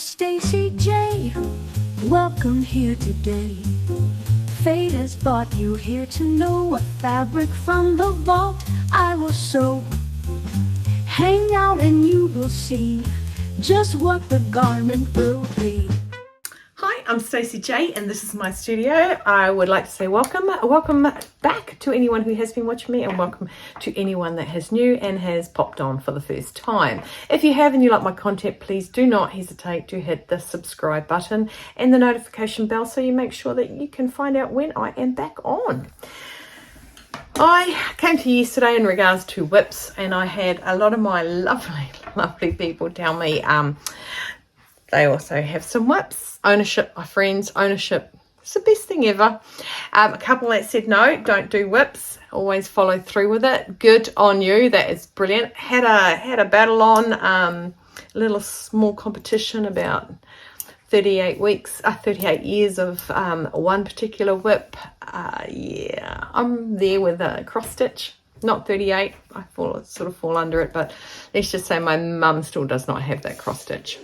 Stacey J. Welcome here today. Fate has brought you here to know a fabric from the vault I will sew. Hang out and you will see just what the garment will be. Hi, I'm Stacey J and this is my studio. I would like to say welcome back to anyone who has been watching me, and welcome to anyone that has new and has popped on for the first time. If you have and you like my content, please do not hesitate to hit the subscribe button and the notification bell so you make sure that you can find out when I am back on. I came to you yesterday in regards to whips, and I had a lot of my lovely people tell me they also have some whips. Ownership, my friends, ownership is the best thing ever. A couple that said no, don't do whips, always follow through with it. Good on you, that is brilliant. Had a battle on, a little small competition about 38 years of one particular whip. Yeah, I'm there with a cross stitch. Not 38, I sort of fall under it, but let's just say my mum still does not have that cross stitch.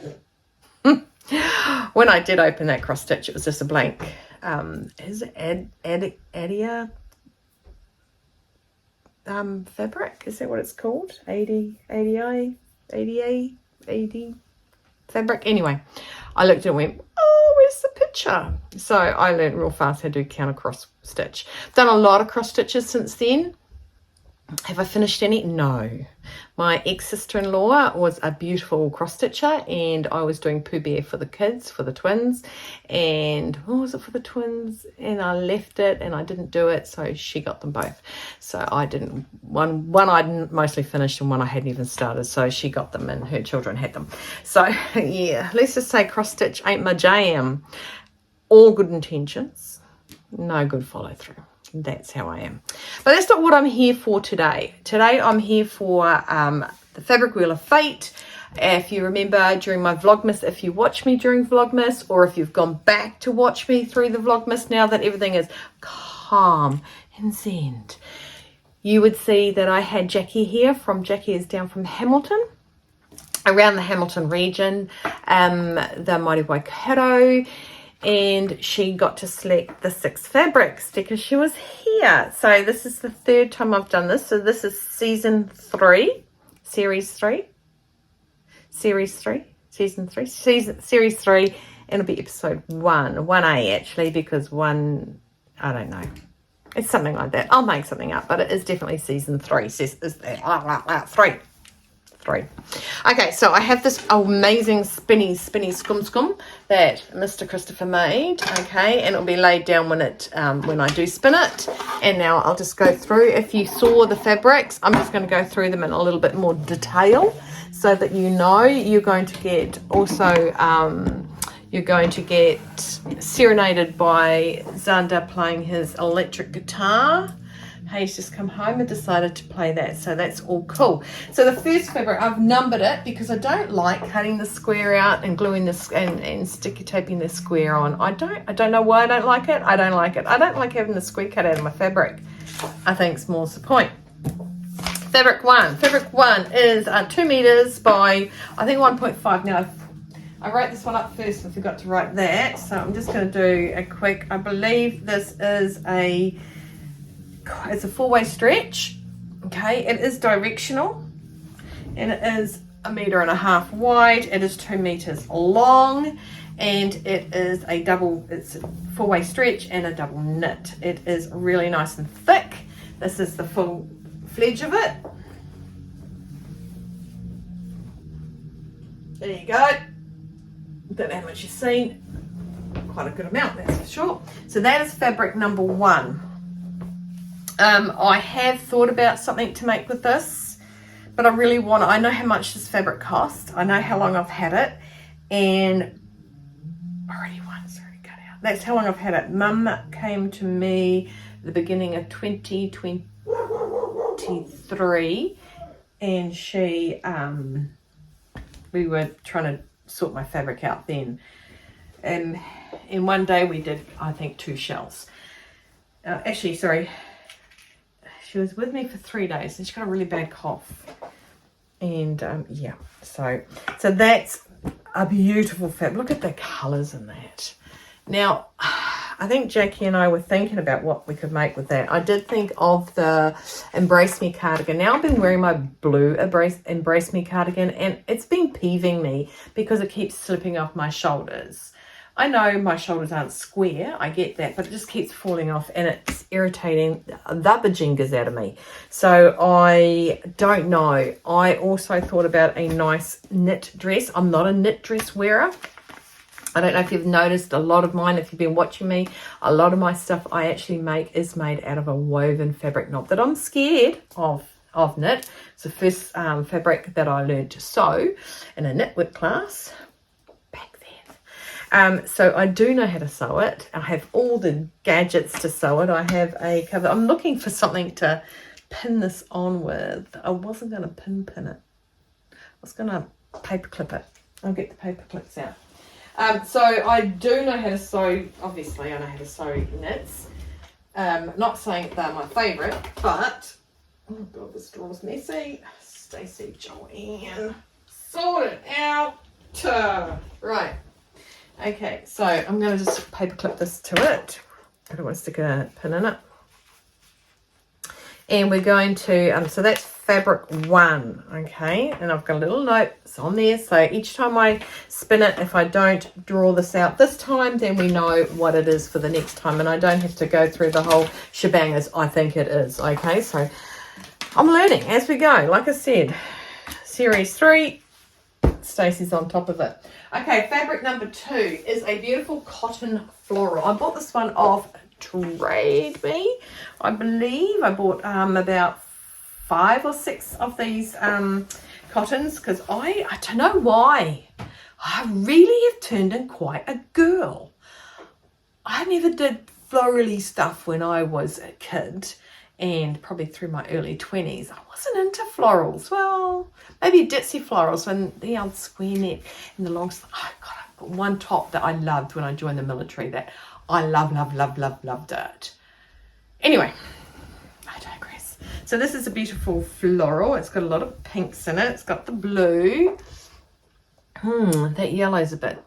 When I did open that cross stitch, it was just a blank. Is it Adia fabric? Is that what it's called? 80 fabric. Anyway, I looked and went, oh, where's the picture? So I learned real fast how to do counter cross stitch. Done a lot of cross stitches since then. Have I finished any? No. My ex-sister-in-law was a beautiful cross-stitcher, and I was doing Pooh Bear for the kids, for the twins. And what was it for the twins? And I left it and I didn't do it, so she got them both. So I didn't, one I'd mostly finished and one I hadn't even started, so she got them and her children had them. So yeah, let's just say cross-stitch ain't my jam. All good intentions, no good follow-through. That's how I am. But that's not what I'm here for today. Today I'm here for the Fabricwheeloffate. If you remember during my Vlogmas, if you watch me during Vlogmas, or if you've gone back to watch me through the Vlogmas now that everything is calm and zen, you would see that I had Jackie here. Jackie is down from Hamilton, around the Hamilton region, the Mighty Waikato. And she got to select the 6 fabrics because she was here. So this is the 3rd time I've done this. So this is season 3, series 3, and it'll be episode 1A actually, because I don't know. It's something like that. I'll make something up, but it is definitely season 3. 3. Okay, so I have this amazing spinny scum that Mr. Christopher made, okay, and it'll be laid down when I do spin it. And now I'll just go through. If you saw the fabrics, I'm just going to go through them in a little bit more detail so that you know you're going to get serenaded by Xander playing his electric guitar. He's just come home and decided to play that, so that's all cool. So the first fabric, I've numbered it because I don't like cutting the square out and gluing this and sticky taping the square on. I don't know why I don't like it. I don't like it. I don't like having the square cut out of my fabric. I think it's more's the point. Fabric one is 2 meters by, I think, 1.5. Now I wrote this one up first and forgot to write that, so I'm just going to do a quick. I believe this is it's a 4-way stretch, okay. It is directional, and it is 1.5 meters wide. It is 2 meters long, and it is it's a 4-way stretch and a double knit. It is really nice and thick. This is the full fledge of it. There you go. Don't know how much you've seen. Quite a good amount, that's for sure. So that is fabric number 1. I have thought about something to make with this, but I know how much this fabric costs. I know how long I've had it, and already cut out. That's how long I've had it. Mum came to me at the beginning of 2023, and we were trying to sort my fabric out then. And in one day we did, I think, 2 shells. Actually, sorry. She was with me for 3 days and she got a really bad cough. And yeah, so that's a beautiful fabric. Look at the colours in that. Now, I think Jackie and I were thinking about what we could make with that. I did think of the Embrace Me cardigan. Now I've been wearing my blue Embrace Me cardigan, and it's been peeving me because it keeps slipping off my shoulders. I know my shoulders aren't square, I get that, but it just keeps falling off and it's irritating the bajingas out of me. So I don't know. I also thought about a nice knit dress. I'm not a knit dress wearer. I don't know if you've noticed a lot of mine, if you've been watching me, a lot of my stuff I actually make is made out of a woven fabric. Not that I'm scared of knit. It's the first fabric that I learned to sew in a knitwork class back then. So I do know how to sew it. I have all the gadgets to sew it. I have a cover. I'm looking for something to pin this on with. I wasn't going to pin it. I was going to paper clip it. I'll get the paper clips out. So I do know how to sew. Obviously, I know how to sew knits. Not saying they're my favourite, but oh god, the straw's messy. Stacey, Joanne, sort it out. Right. Okay, so I'm going to just paper clip this to it. I don't want to stick a pin in it. And we're going to, so that's fabric 1, okay? And I've got a little note on there. So each time I spin it, if I don't draw this out this time, then we know what it is for the next time. And I don't have to go through the whole shebang as I think it is, okay? So I'm learning as we go. Like I said, series 3, Stacey's on top of it. Okay, fabric number 2 is a beautiful cotton floral. I bought this one off Trade Me, I believe. I bought about 5 or 6 of these cottons because I don't know why. I really have turned in quite a girl. I never did florally stuff when I was a kid, and probably through my early 20s I wasn't into florals. Well, maybe ditzy florals when the old square neck and the long sleeve. Oh god, I've got one top that I loved when I joined the military that I loved it. Anyway, I digress. So this is a beautiful floral. It's got a lot of pinks in it. It's got the blue. That yellow's a bit.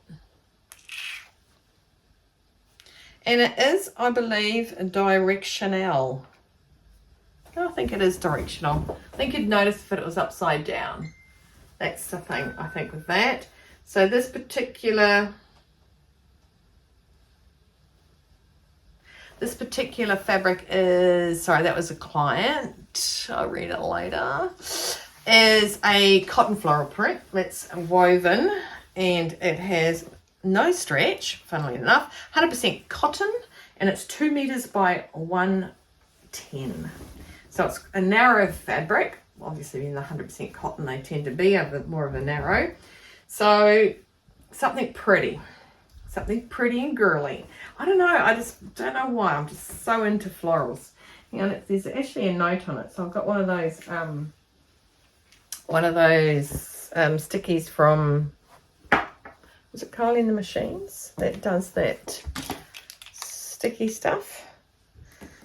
And it is, I believe, directional. I think it is directional. I think you'd notice if it was upside down. That's the thing, I think, with that. So this particular fabric is, sorry, that was a client, I'll read it later, is a cotton floral print that's woven, and it has no stretch, funnily enough, 100% cotton, and it's 2 meters by 110. So it's a narrow fabric. Obviously in the 100% cotton they tend to be more of a narrow. So something pretty and girly. I don't know, I just don't know why. I'm just so into florals. And there's actually a note on it. So I've got one of those stickies from, was it Carly in the Machines that does that sticky stuff?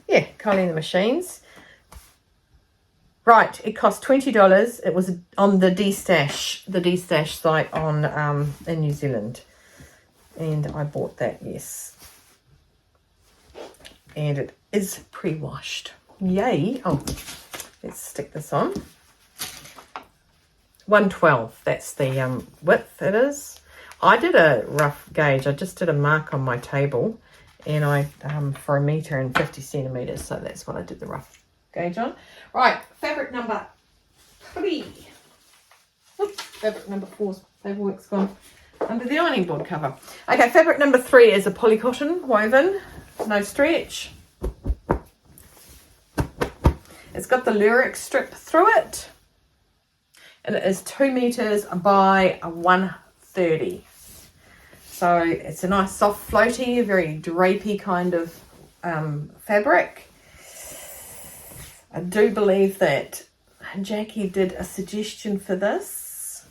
Yeah, Carly in the Machines. Right, it cost $20. It was on the D-Stash site on in New Zealand. And I bought that, yes. And it is pre-washed. Yay. Oh, let's stick this on. 112, that's the width it is. I did a rough gauge. I just did a mark on my table, and I for 1 meter and 50 centimeters. So that's what I did the rough gauge on. Right, fabric number 3. Oops, fabric number 4's paperwork's gone under the ironing board cover. Okay, fabric number 3 is a polycotton woven, no stretch. It's got the lyric strip through it, and it is 2 meters by 130. So it's a nice soft floaty, very drapey kind of fabric. I do believe that Jackie did a suggestion for this.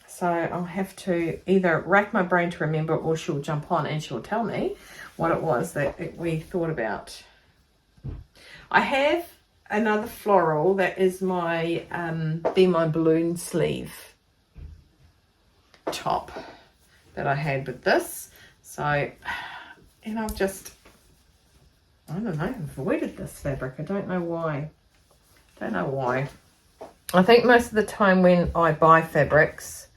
So I'll have to either rack my brain to remember, or she'll jump on and she'll tell me what it was that we thought about. I have another floral that is my Be My Balloon sleeve. top that I had with this. So, and I've just, I don't know, avoided this fabric. I don't know why. I think most of the time when I buy fabrics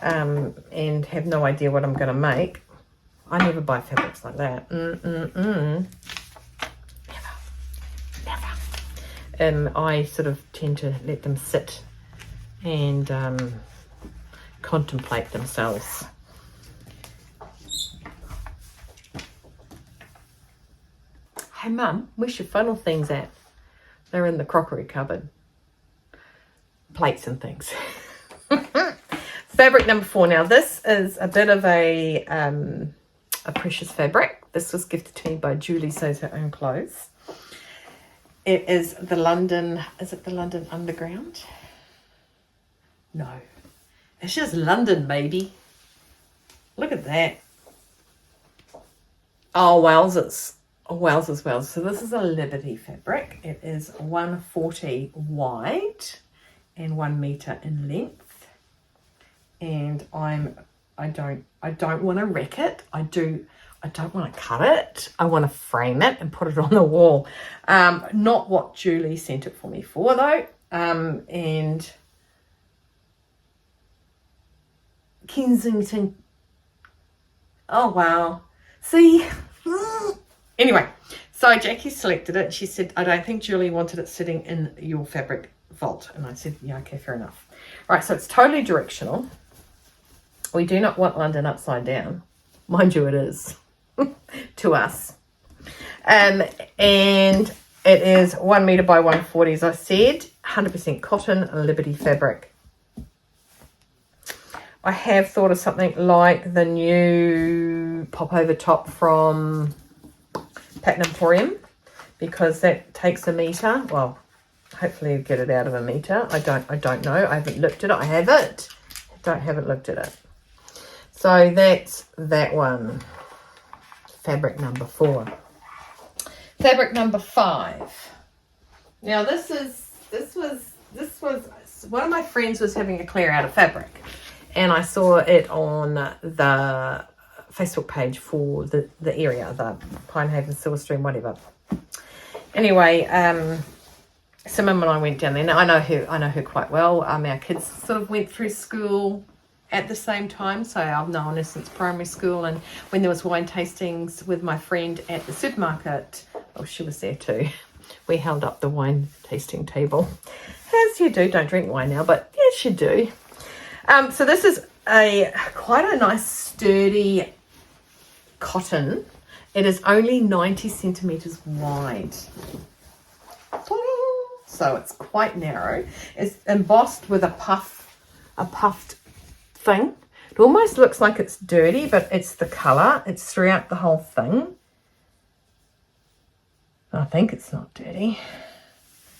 and have no idea what I'm going to make, I never buy fabrics like that. Never. I sort of tend to let them sit and contemplate themselves. Hey Mum, where's your funnel things at? They're in the crockery cupboard. Plates and things. Fabric number 4. Now this is a bit of a precious fabric. This was gifted to me by Julie Sews Her Own Clothes. It is the London, is it the London Underground? No. It's just London, baby. Look at that. Oh, wowzers. Wowzers, wowzers. So this is a Liberty fabric. It is 140 wide and 1 meter in length. And I don't want to wreck it. I don't want to cut it. I want to frame it and put it on the wall. Not what Julie sent it for me for though. And Kensington. Oh wow. See? Anyway, so Jackie selected it. She said, I don't think Julie wanted it sitting in your fabric vault. And I said, yeah, okay, fair enough. All right, so it's totally directional. We do not want London upside down. Mind you, it is to us. And it is 1 meter by 140, as I said, 100% cotton, Liberty fabric. I have thought of something like the new popover top from Pattern Emporium, because that takes a meter. Well, hopefully get it out of a meter. I don't know. I haven't looked at it. I haven't looked at it. So that's that one. Fabric number 4. Fabric number 5. Now this was one of my friends was having a clear out of fabric, and I saw it on the Facebook page for the area, the Pinehaven, Silverstream, whatever. Anyway, Simon and I went down there. Now I know her quite well. Our kids sort of went through school at the same time, so I've known her since primary school. And when there was wine tastings with my friend at the supermarket, oh, she was there too. We held up the wine tasting table, as you do. Don't drink wine now, but yes, you do. So this is quite a nice sturdy cotton. It is only 90 centimeters wide, so it's quite narrow. It's embossed with a puffed thing. It almost looks like it's dirty, but it's the color. It's throughout the whole thing. I think it's not dirty.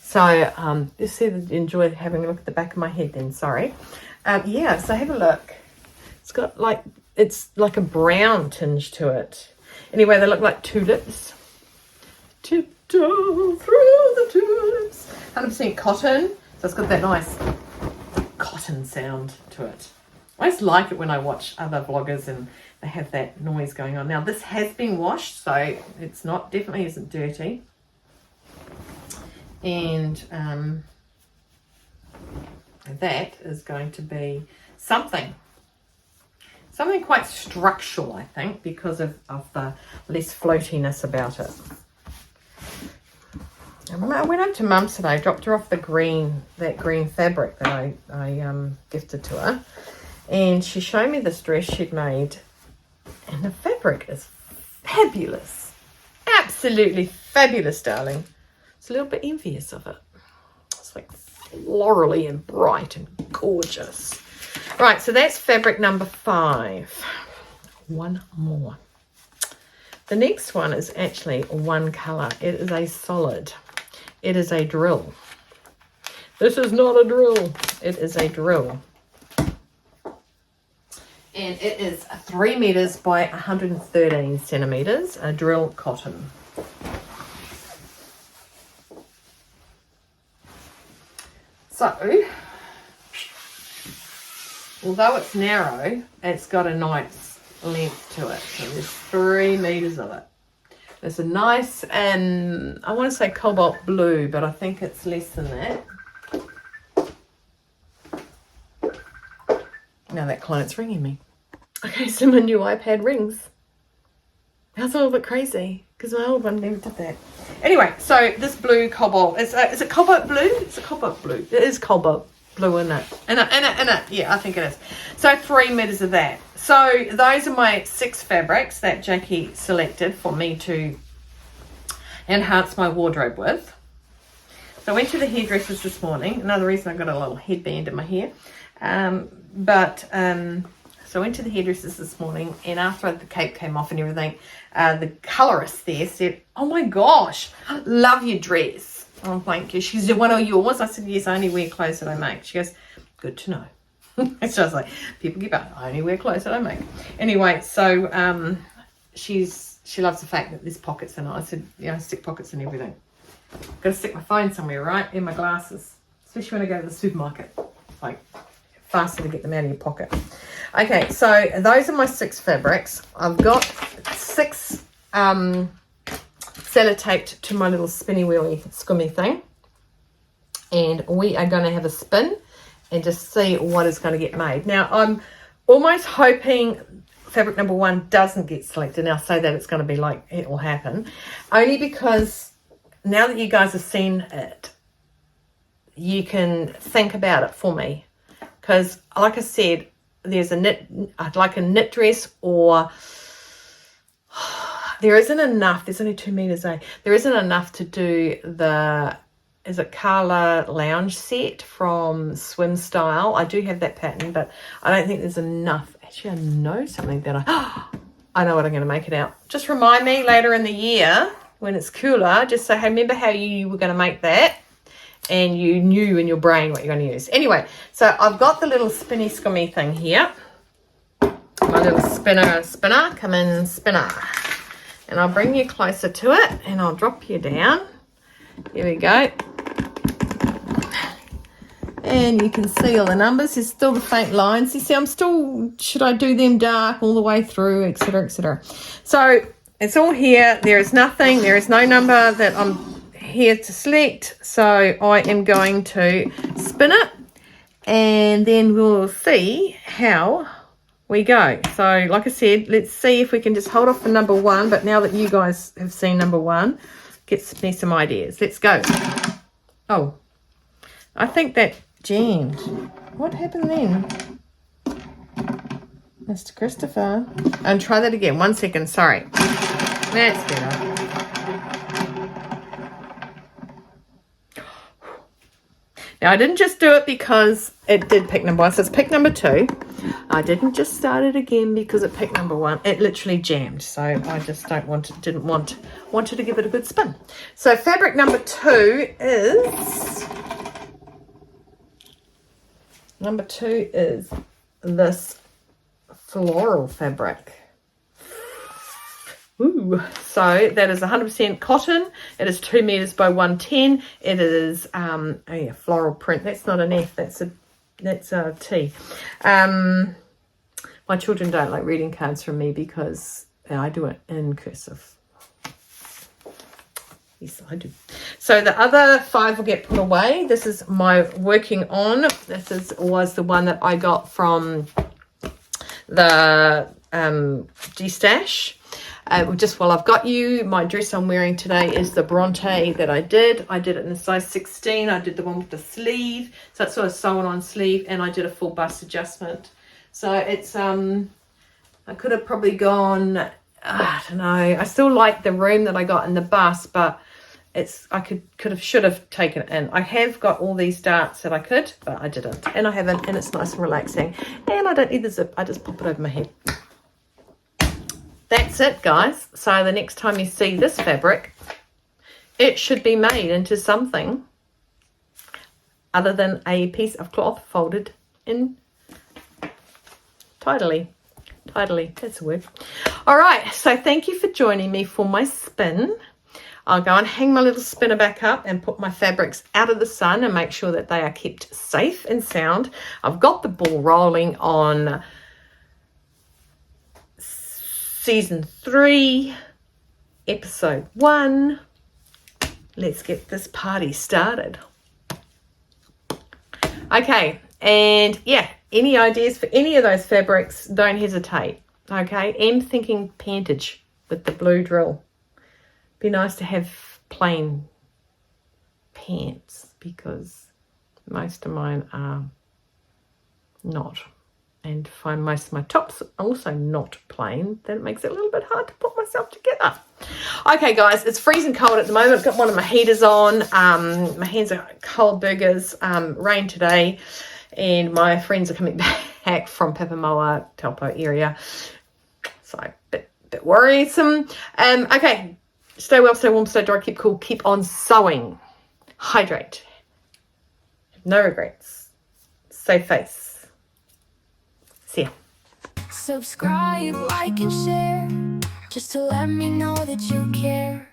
So just see that you enjoy having a look at the back of my head then, sorry. Yeah, so have a look. It's got it's like a brown tinge to it. Anyway, they look like tulips. Tiptoe through the tulips. 100% cotton. So it's got that nice cotton sound to it. I just like it when I watch other vloggers and they have that noise going on. Now this has been washed, so it's definitely isn't dirty. And that is going to be something quite structural, I think, because of the less floatiness about it. I went up to Mum's today, dropped her off that green fabric that I gifted to her, and she showed me this dress she'd made, and the fabric is fabulous, absolutely fabulous, darling. It's a little bit envious of it. It's like florally and bright and gorgeous. Right, so that's fabric number 5. One more. The next one is actually one color. It is a solid. It is a drill. This is not a drill. It is a drill. And it is 3 meters by 113 centimeters, a drill cotton. So, although it's narrow, it's got a nice length to it. So there's 3 meters of it. It's a nice, I want to say cobalt blue, but I think it's less than that. Now that client's ringing me. Okay, so my new iPad rings. That's a little bit crazy because my old one never did that. Anyway, so this blue cobalt, is it cobalt blue? It's a cobalt blue. It is cobalt blue, isn't it? In it. Yeah, I think it is. So 3 meters of that. So those are my 6 fabrics that Jackie selected for me to enhance my wardrobe with. So I went to the hairdressers this morning. Another reason I got a little headband in my hair. So I went to the hairdressers this morning, and after the cape came off and everything, the colorist there said, "Oh my gosh, love your dress." Oh, thank you. She said, "One of yours?" I said, "Yes, I only wear clothes that I make." She goes, "Good to know." So I was like, people give up. I only wear clothes that I make. Anyway, so she loves the fact that there's pockets in it. I said, "Yeah, I stick pockets in everything. Got to stick my phone somewhere, right? And my glasses, especially when I go to the supermarket. Like, faster to get them out of your pocket." Okay, so those are my 6 fabrics. I've got 6 sellotaped to my little spinny wheelie scummy thing. And we are going to have a spin and just see what is going to get made. Now, I'm almost hoping fabric number 1 doesn't get selected. Now, say that it's going to be like it will happen. Only because now that you guys have seen it, you can think about it for me. Because, like I said, there's I'd like a knit dress, or there isn't enough. There's only 2 meters, eh? There isn't enough to do the, is it Carla Lounge set from Swim Style? I do have that pattern, but I don't think there's enough. Actually, I know something that I know what I'm going to make it out. Just remind me later in the year when it's cooler, just say, hey, remember how you were going to make that? And you knew in your brain what you're going to use. Anyway, so I've got the little spinny scummy thing here. My little spinner, come in, spinner. And I'll bring you closer to it, and I'll drop you down. Here we go. And you can see all the numbers. There's still the faint lines. You see, I'm still, should I do them dark all the way through, etc., etc. So it's all here. There is nothing. There is no number that I'm here to select, so I am going to spin it, and then we'll see how we go. So like I said, let's see if we can just hold off for number 1, but now that you guys have seen number 1, gets me some ideas. Let's go. Oh, I think that jammed. What happened then, Mr. Christopher? And try that again. 1 second, sorry. That's better. Now, I didn't just do it because it did pick number 1. So it's pick number 2. I didn't just start it again because it picked number 1. It literally jammed. So I just wanted to give it a good spin. So fabric number 2 is... Number 2 is this floral fabric. Ooh, so that is 100% cotton. It is 2 meters by 110. It is floral print. That's not an F. That's a T. My children don't like reading cards from me because I do it in cursive. Yes, I do. So the other 5 will get put away. This is my working on. Was the one that I got from the G-Stash. Just while I've got you, my dress I'm wearing today is the Bronte that I did. I did it in a size 16. I did the one with the sleeve. So it's sort of sewn on sleeve, and I did a full bust adjustment. So it's, I could have probably gone, I don't know. I still like the room that I got in the bust, but should have taken it in. I have got all these darts that I could, but I didn't. And I haven't, and it's nice and relaxing. And I don't need the zip. I just pop it over my head. That's it, guys. So the next time you see this fabric, it should be made into something other than a piece of cloth folded in tidily. Tidily, that's a word. All right, so thank you for joining me for my spin. I'll go and hang my little spinner back up and put my fabrics out of the sun and make sure that they are kept safe and sound. I've got the ball rolling on season 3, episode 1. Let's get this party started. Okay, and yeah, any ideas for any of those fabrics, don't hesitate. Okay, I'm thinking pantage with the blue drill. Be nice to have plain pants because most of mine are not. And find most of my tops also not plain. Then it makes it a little bit hard to put myself together. Okay, guys, it's freezing cold at the moment. I've got one of my heaters on. My hands are cold burgers. Rain today. And my friends are coming back from Papamoa, Taupo area. So, a bit worrisome. Okay. Stay well, stay warm, stay dry, keep cool, keep on sewing. Hydrate. No regrets. Save face. See ya. Subscribe, like, and share, just to let me know that you care.